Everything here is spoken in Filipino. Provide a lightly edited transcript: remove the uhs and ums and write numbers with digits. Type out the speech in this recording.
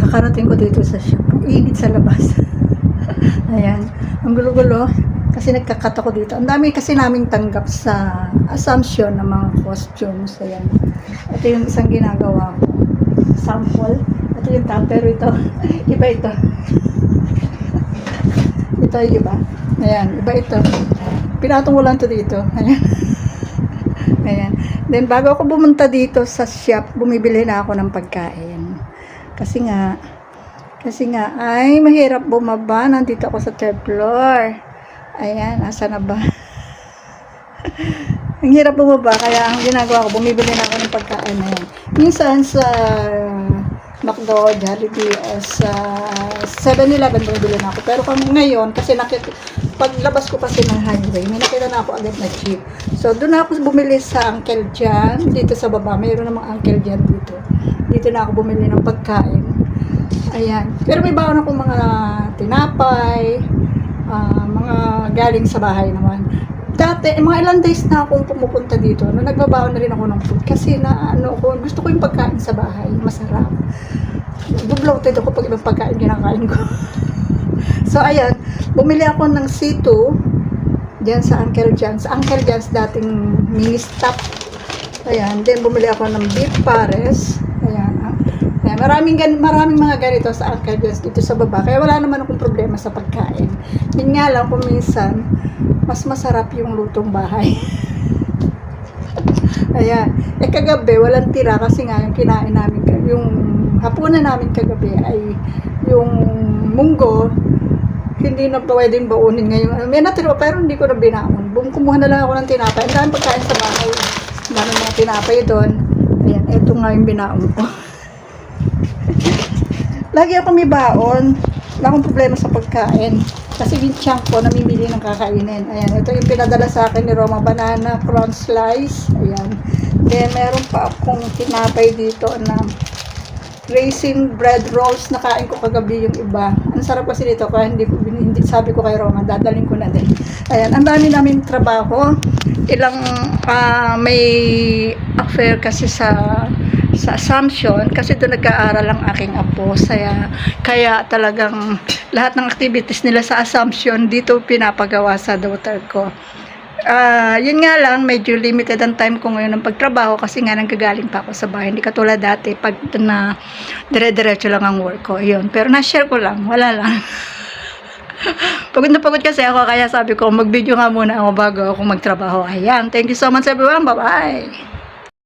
Kakarating ko dito sa shop. Ang init sa labas. Ayan. Ang gulo-gulo. Kasi nagkakat ako dito. Ang dami kasi naming tanggap sa Assumption ng mga costumes. Ayan. Ito yung isang ginagawa ko. Sample. Ito yung top. Pero ito, iba ito. Ito yung iba. Ayan. Iba ito. Pinatong ko lang ito dito. Ayan. Ayan. Then, bago ako bumunta dito sa shop, bumibili na ako ng pagkain. Kasi nga, ay, mahirap bumaba. Nandito ako sa third floor. Ayan, asa na ba? Ang hirap bumaba, kaya ang ginagawa ko, bumibili na ako ng pagkain na yan. Minsan sa McDo, Jollibee, sa 7-Eleven bumibili na ako. Pero ngayon, kasi paglabas ko kasi ng highway, may nakita na ako agad na jeep. So, doon ako bumili sa Uncle Jan, dito sa baba. Mayroon namang Uncle Jan dito. Dito na ako bumili ng pagkain. Ayan. Pero may baon ako mga tinapay, mga galing sa bahay naman. Dati, mga ilang days na akong pumupunta dito, no, nagbabaon na rin ako ng food. Kasi gusto ko yung pagkain sa bahay, masarap. Bloated ako pag ibang pagkain kinakain ko. So, ayan, bumili ako ng C2 diyan sa Uncle John's. Uncle John's dating mini stop. Ayan, then bumili ako ng beef pares. Ayan, ayan, maraming mga ganito sa Uncle John's dito sa baba. Kaya wala naman akong problema sa pagkain. Yun nga lang kung minsan, mas masarap yung lutong bahay. Ayan. Kagabi, walang tira kasi nga yung kinain namin, yung hapunan namin kagabi ay yung munggo, hindi na pwedeng baunin ngayon. May natira pero hindi ko na binaon. Kumuha na lang ako ng tinapay. Ang daming pagkain sa bahay. Ang daming mga tinapay doon. Ayan, eto nga yung binaon ko. Lagi ako may baon. Wala akong problema sa pagkain. Kasi yung chunk ko, namimili ng kakainin. Ayan, ito yung pinadala sa akin ni Roma. Banana, prawn slice. Ayan. Then, meron pa akong tinapay dito na raisin bread rolls. Nakain ko kagabi yung iba. Ang sarap kasi dito. Kaya hindi sabi ko kay Roma, dadaling ko na din. Ayan, ang dami namin trabaho. May affair kasi sa Assumption kasi doon nag-aaral ang aking apo. Kaya talagang lahat ng activities nila sa Assumption dito pinapagawa sa daughter ko. Yun nga lang, medyo limited ang time ko ngayon ng pagtrabaho kasi nga nanggagaling pa ako sa bahay. Hindi katulad dati pag na dire-diretso lang ang work ko. Yun. Pero na-share ko lang, wala lang. Pagod na pagod kasi ako, kaya sabi ko mag-video nga muna ako bago ako magtrabaho. Ayan, thank you so much everyone, bye-bye!